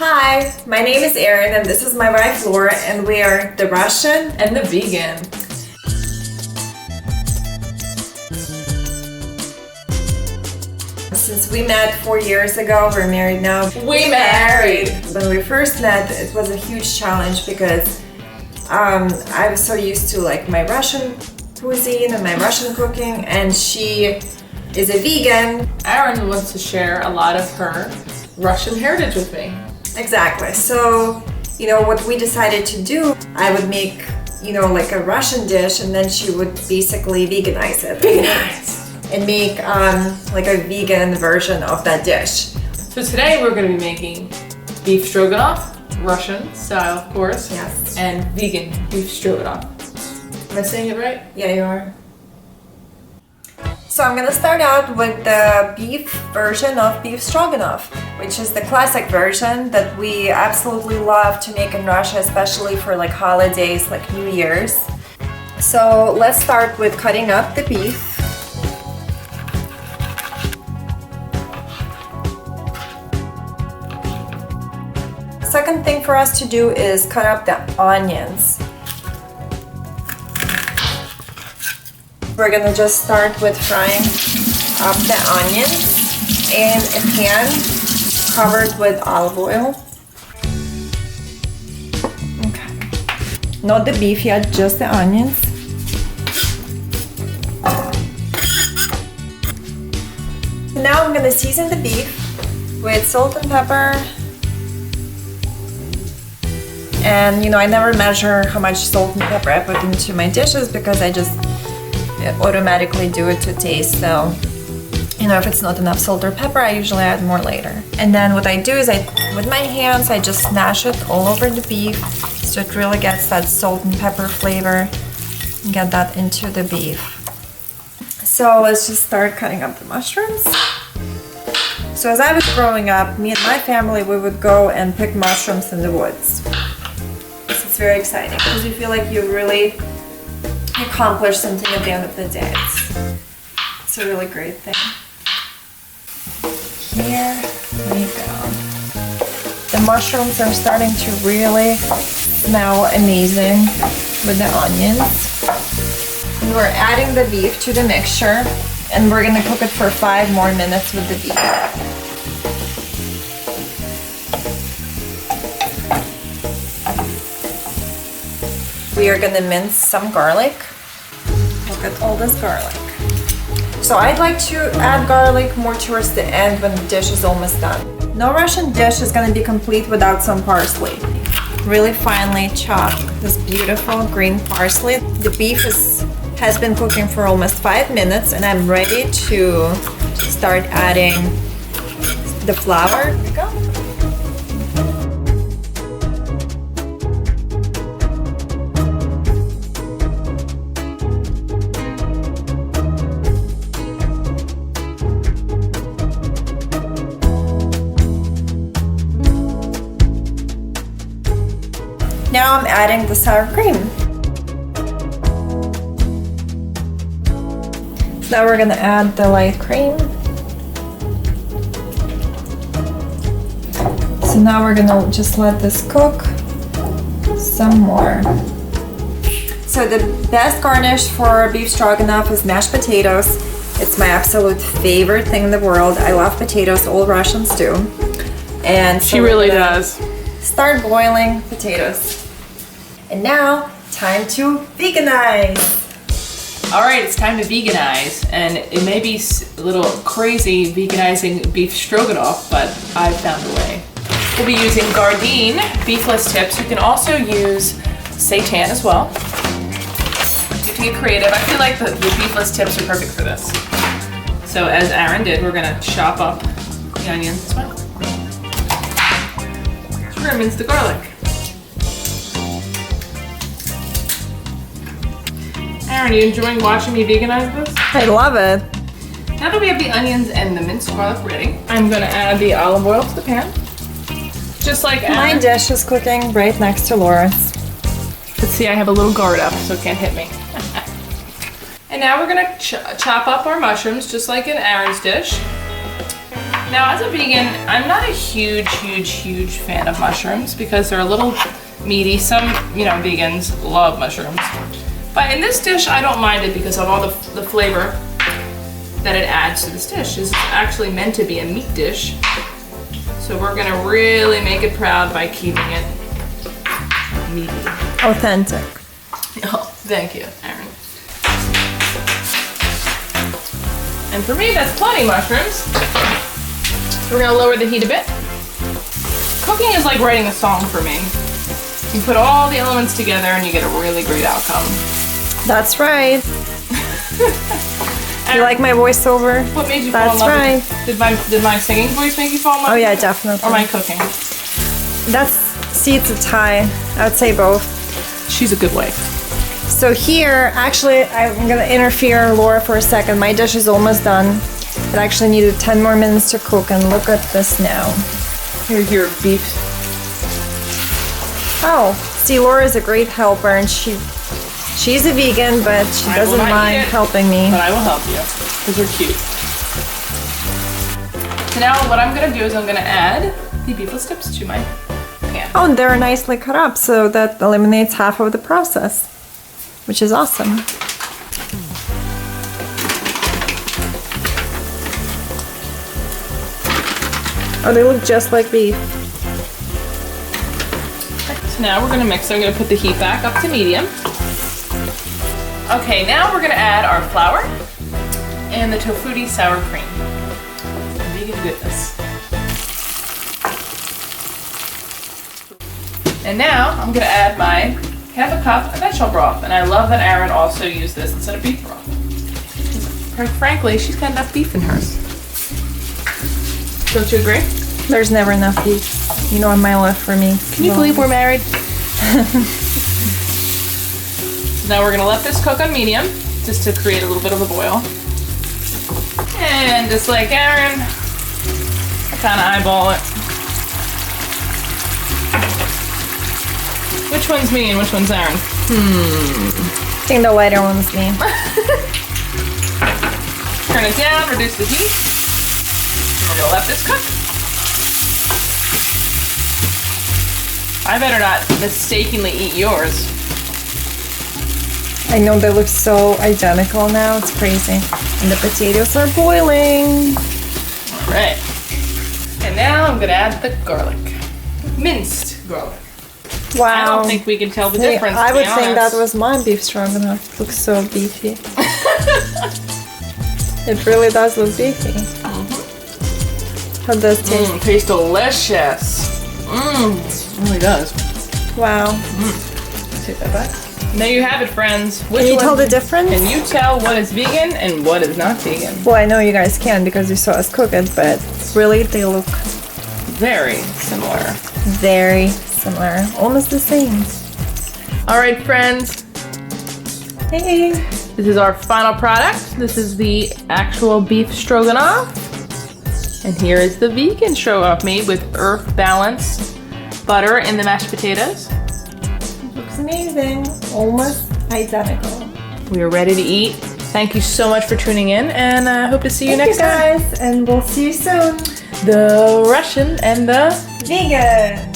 Hi, my name is Erin and this is my wife Laura and we are the Russian and the vegan. Since we met 4 years ago, we're married now. We married! When we first met, it was a huge challenge because I was so used to like my Russian cuisine and my Russian cooking, and she is a vegan. Erin wants to share a lot of her Russian heritage with me. Exactly. So, what we decided to do, I would make, like a Russian dish, and then she would basically veganize it. And make like a vegan version of that dish. So today we're going to be making beef stroganoff, Russian style of course. Yes. And vegan beef stroganoff. Am I saying it right? Yeah, you are. So I'm gonna start out with the beef version of beef stroganoff, which is the classic version that we absolutely love to make in Russia, especially for like holidays like New Year's. So let's start with cutting up the beef. Second thing for us to do is cut up the onions. We're gonna just start with frying up the onions in a pan covered with olive oil. Okay. Not the beef yet, just the onions. Now I'm gonna season the beef with salt and pepper. And I never measure how much salt and pepper I put into my dishes because I just automatically do it to taste. So, if it's not enough salt or pepper, I usually add more later. And then what I do is with my hands, I just smash it all over the beef so it really gets that salt and pepper flavor and get that into the beef. So let's just start cutting up the mushrooms. So as I was growing up, me and my family, we would go and pick mushrooms in the woods. It's very exciting because you feel like you really accomplished something at the end of the day. It's a really great thing. Here we go. The mushrooms are starting to really smell amazing with the onions. And we're adding the beef to the mixture and we're gonna cook it for 5 more minutes with the beef. We are gonna mince some garlic. Look at all this garlic. So I'd like to add garlic more towards the end when the dish is almost done. No Russian dish is gonna be complete without some parsley. Really finely chopped this beautiful green parsley. The beef has been cooking for almost 5 minutes and I'm ready to start adding the flour. Here we go. Now I'm adding the sour cream. So now we're gonna add the light cream. So now we're gonna just let this cook some more. So the best garnish for beef stroganoff is mashed potatoes. It's my absolute favorite thing in the world. I love potatoes, all Russians do. And so she really does. Start boiling potatoes. And now, time to veganize. All right, it's time to veganize, and it may be a little crazy veganizing beef stroganoff, but I've found a way. We'll be using Gardein beefless tips. You can also use seitan as well. You have to get creative. I feel like the beefless tips are perfect for this. So as Erin did, we're gonna chop up the onions as well. So we're gonna mince the garlic. Erin, are you enjoying watching me veganize this? I love it. Now that we have the onions and the minced garlic ready, I'm gonna add the olive oil to the pan. Just like Erin. My dish is cooking right next to Laura's. But see, I have a little guard up, so it can't hit me. And now we're gonna chop up our mushrooms, just like in Erin's dish. Now, as a vegan, I'm not a huge fan of mushrooms because they're a little meaty. Some, vegans love mushrooms. But in this dish, I don't mind it because of all the flavor that it adds to this dish. This is actually meant to be a meat dish. So we're gonna really make it proud by keeping it meaty. Authentic. Oh, thank you, Erin. And for me, that's plenty mushrooms. We're gonna lower the heat a bit. Cooking is like writing a song for me. You put all the elements together and you get a really great outcome. That's right. You like my voiceover? What made you fall in love That's with it? Did my singing voice make you fall in love? Oh yeah, with it? definitely. Or my cooking? It's a tie. I would say both. She's a good wife. So here, actually, I'm gonna interfere, Laura, for a second. My dish is almost done. It actually needed 10 more minutes to cook, and look at this now. Here's your beef. Oh, see, Laura is a great helper, and she's a vegan, but she doesn't mind helping me. But I will help you, because you're cute. So now what I'm gonna do is I'm gonna add the beefless tips to my pan. Oh, and they're nicely cut up, so that eliminates half of the process, which is awesome. Oh, they look just like beef. So now we're gonna mix. I'm gonna put the heat back up to medium. Okay, now we're gonna add our flour and the tofutti sour cream. Vegan goodness. And now I'm gonna add my half a cup of vegetable broth. And I love that Erin also used this instead of beef broth. Quite frankly, she's got enough beef in hers. Don't you agree? There's never enough beef. You know, on my left for me. Can you believe we're married? Now we're gonna let this cook on medium, just to create a little bit of a boil. And just like Erin, I kinda eyeball it. Which one's me and which one's Erin? I think the lighter one's me. Turn it down, reduce the heat. We're gonna let this cook. I better not mistakenly eat yours. I know they look so identical now, it's crazy. And the potatoes are boiling. All right. And now I'm gonna add the garlic. Minced garlic. Wow. I don't think we can tell the difference, I to would be think that honest. was my beef stroganoff. It looks so beefy. It really does look beefy. How does it taste? Tastes delicious. It really does. Wow. Take that back. There you have it, friends. Can you tell the difference? Can you tell what is vegan and what is not vegan? Well, I know you guys can because you saw us cook it, but really they look Very similar. very similar. Almost the same. All right, friends. Hey. This is our final product. This is the actual beef stroganoff. And here is the vegan stroganoff made with earth balanced butter in the mashed potatoes. Looks amazing. Almost identical. We are ready to eat. Thank you so much for tuning in, and I hope to see you next time. Guys, and we'll see you soon. The Russian and the Vegan.